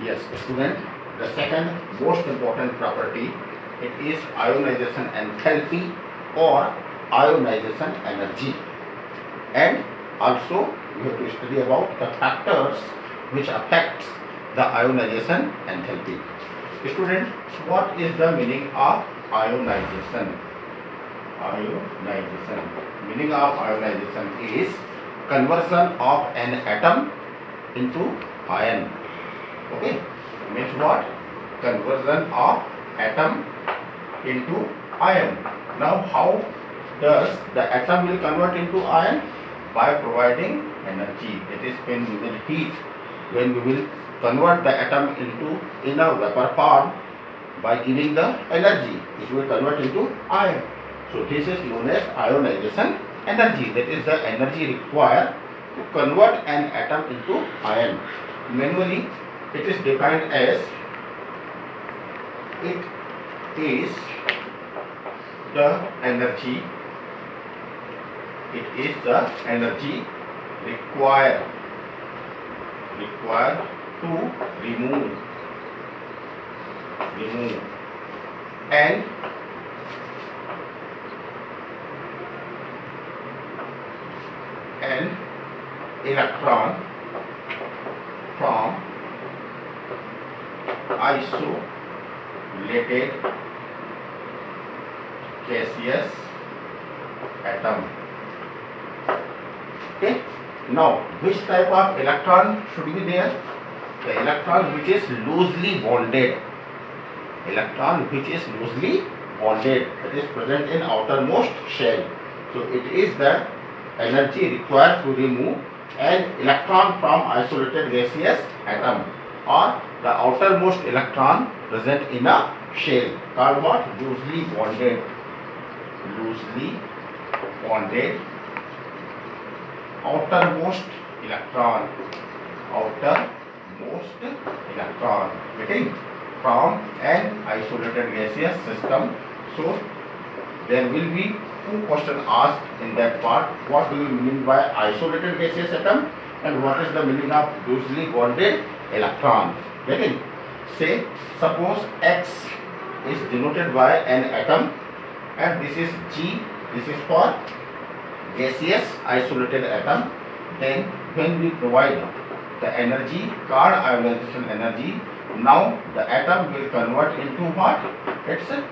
Yes, student, the second most important property, it is ionization enthalpy or ionization energy. And also we have to study about the factors which affects the ionization enthalpy. Student, what is the meaning of ionization? Ionization. Meaning of ionization is conversion of an atom into ion. Okay, means what? Conversion of atom into ion. Now how does the atom will convert into ion? By providing energy. That is, when we will heat, when we will convert the atom into in a vapor form, by giving the energy, it will convert into ion. So this is known as ionization energy. That is the energy required to convert an atom into ion. Manually, it is defined as it is the energy required to remove an electron from isolated gaseous atom. Okay. Now, which type of electron should be there? The electron which is loosely bonded. Electron which is loosely bonded, that is present in outermost shell. So it is the energy required to remove an electron from isolated gaseous atom, or the outermost electron present in a shell, called what? Loosely bonded outermost electron, getting from an isolated gaseous system. So there will be two questions asked in that part. What do you mean by isolated gaseous atom, and what is the meaning of loosely bonded electron? Getting? Say, suppose X is denoted by an atom, and this is G. This is for gaseous isolated atom. Then when we provide the energy called ionization energy, now the atom will convert into what? It's an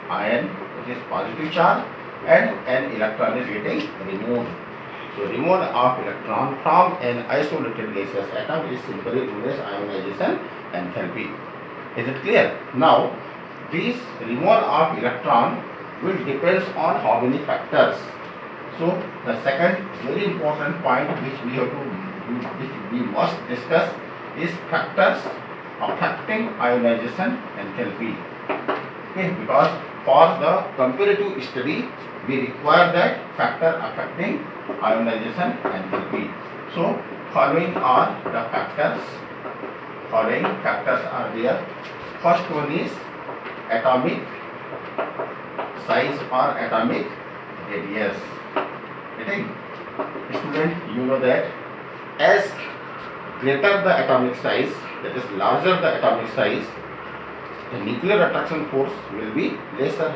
ion, it is positive charge, and an electron is getting removed. So removal of electron from an isolated gaseous atom is simply known as ionization enthalpy. Is it clear? Now this removal of electron will depends on how many factors. So the second very important point which we must discuss is factors affecting ionization enthalpy. Okay, because for the comparative study we require that factor affecting ionization enthalpy. So following are the factors. Following factors are there. First one is atomic size or atomic radius. Getting? Student, you know that as greater the atomic size, that is larger the atomic size, the nuclear attraction force will be lesser.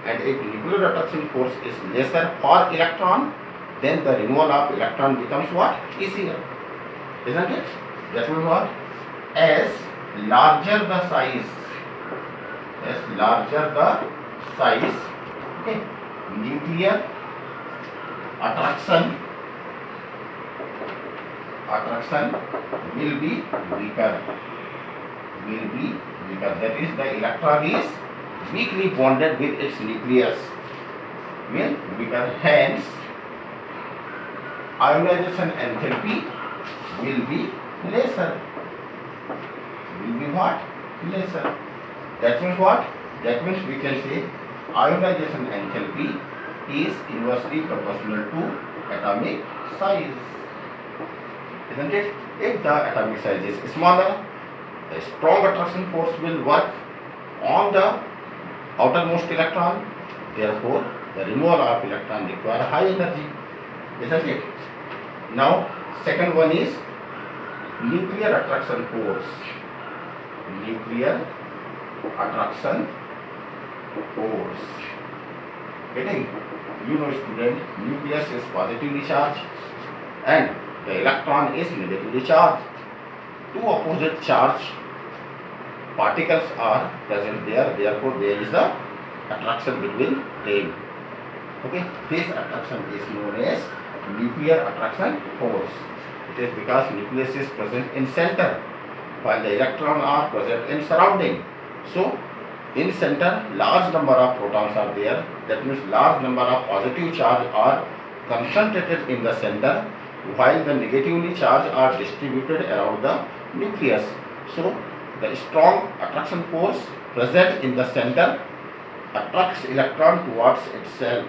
And if nuclear attraction force is lesser for electron, then the removal of electron becomes what? Easier. Isn't it? That means what? As larger the size, okay, nuclear attraction will be weaker. That is, the electron is weakly bonded with its nucleus. Will weaker. Hence, ionization enthalpy will be lesser. Will be what? Lesser. That means what? That means we can say ionization enthalpy is inversely proportional to atomic size. Isn't it? If the atomic size is smaller, a strong attraction force will work on the outermost electron. Therefore, the removal of electron require high energy. Isn't it? Now, second one is nuclear attraction force. nuclear attraction force. Getting? You know, student, nucleus is positively charged and the electron is negatively charged. Two opposite charge particles are present there, therefore there is a attraction between them. Okay, this attraction is known as nuclear attraction force. It is because nucleus is present in center while the electron are present in surrounding. So in center large number of protons are there, that means large number of positive charge are concentrated in the center while the negatively charged are distributed around the nucleus. So the strong attraction force present in the center attracts electron towards itself.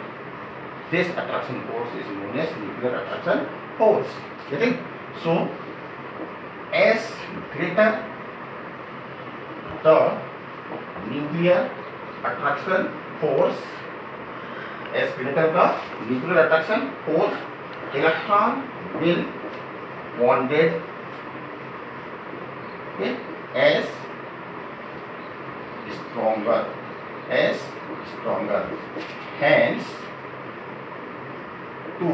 This attraction force is known as nuclear attraction force. Getting? So as greater the nuclear attraction force, as greater the nuclear attraction force, electron will bonded, okay, as stronger. Hence, to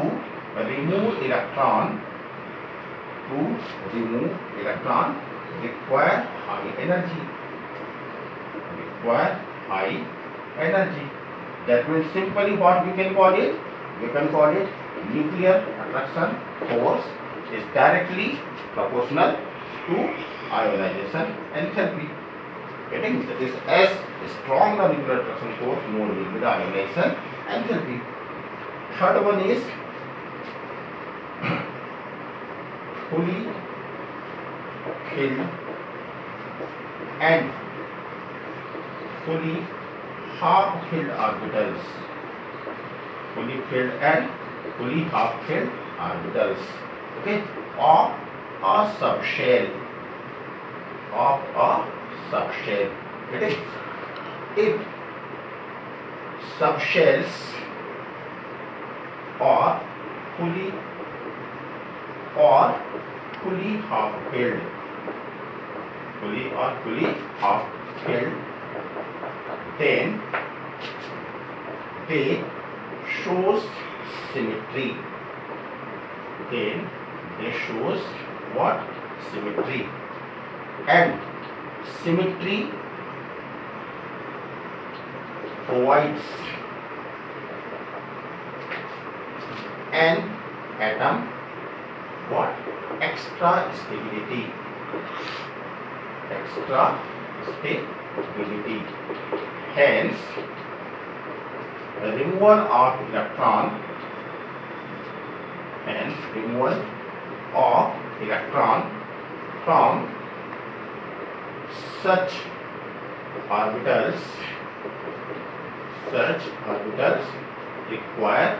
remove electron require high energy. That means simply what we can call it? We can call it nuclear attraction force is directly proportional to ionization enthalpy. Getting? That is, as strong the nuclear attraction force, more will be the ionization enthalpy. Third one is fully filled and fully half-filled orbitals. Fully filled and fully half-filled orbitals. Okay, of a subshell. Okay, if subshells are fully half-filled, then they shows symmetry. What? Symmetry. And symmetry provides an atom what? Extra stability. Hence, the removal of electron from such orbitals require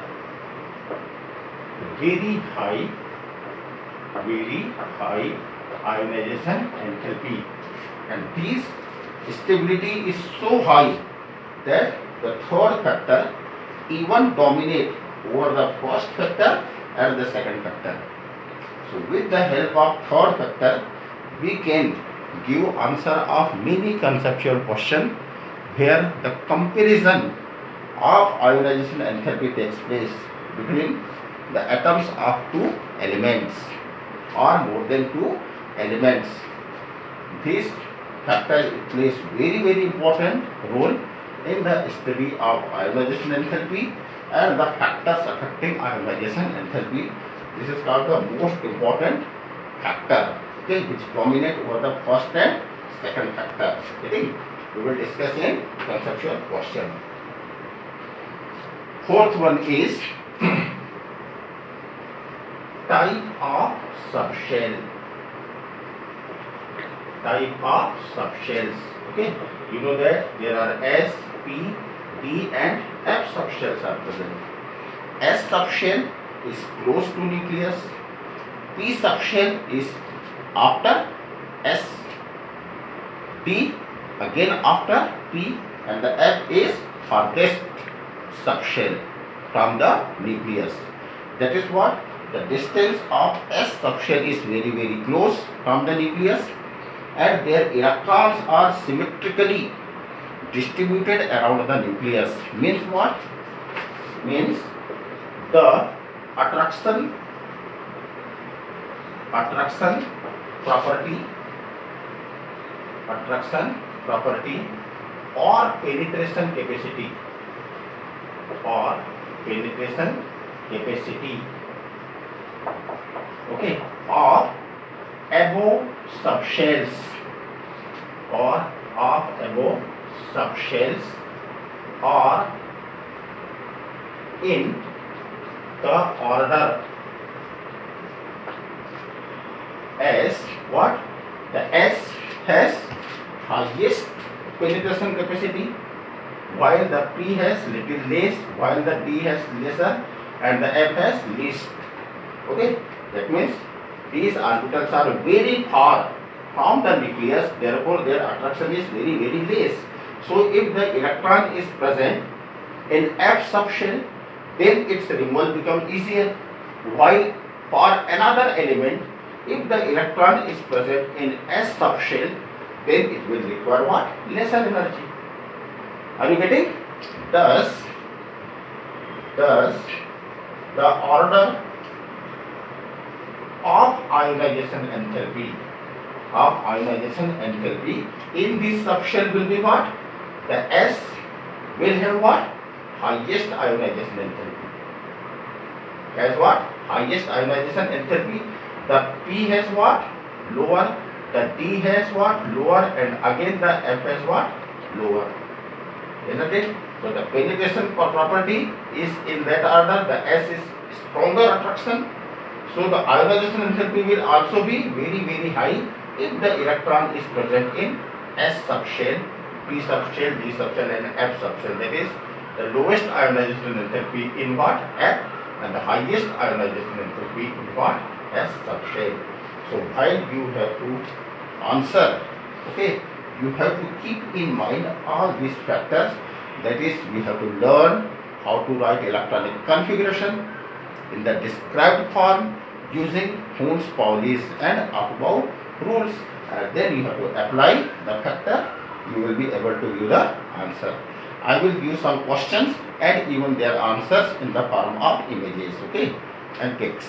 very high ionization enthalpy, and this stability is so high that the third factor even dominate over the first factor and the second factor. So with the help of third factor, we can give answer of many conceptual question where the comparison of ionization enthalpy takes place between the atoms of two elements or more than two elements. This factor plays very important role in the study of ionization enthalpy and the factors affecting ionization enthalpy. This is called the most important factor, okay, which dominate over the first and second factor. Okay, we will discuss in conceptual question. Fourth one is type of subshell. Okay, you know that there are S, P, D and F subshells are present. S subshell is close to nucleus, P subshell is after S, D again after P, and the F is farthest subshell from the nucleus. That is what the distance of S subshell is very close from the nucleus, and their electrons are symmetrically distributed around the nucleus. Means what? Means the attraction property or penetration capacity okay, of above subshells are in the order S. What? The S has highest penetration capacity, while the P has little less, while the D has lesser, and the F has least. Okay, that means these orbitals are very far from the nucleus, therefore their attraction is very less. So if the electron is present in F subshell, then its removal becomes easier, while for another element, if the electron is present in S subshell, then it will require what? Lesser energy. Are you getting? Thus the order of ionization enthalpy in this subshell will be what? The S will have what? Highest ionization enthalpy. Has what? Highest ionization enthalpy. The P has what? Lower. The D has what? Lower. And again the F has what? Lower. Isn't it? So the penetration property is in that order. The S is stronger attraction. So the ionization enthalpy will also be very high if the electron is present in S subshell, P subshell, D subshell, and F subshell. That is the lowest ionization enthalpy in what? F, and the highest ionization enthalpy in what? S subshell. So while you have to answer, okay, you have to keep in mind all these factors. That is, we have to learn how to write electronic configuration in the described form using Hun's-Pauli's and Aufbau rules. Then you have to apply the factor. You will be able to give the answer. I will give some questions and even their answers in the form of images, okay, and text.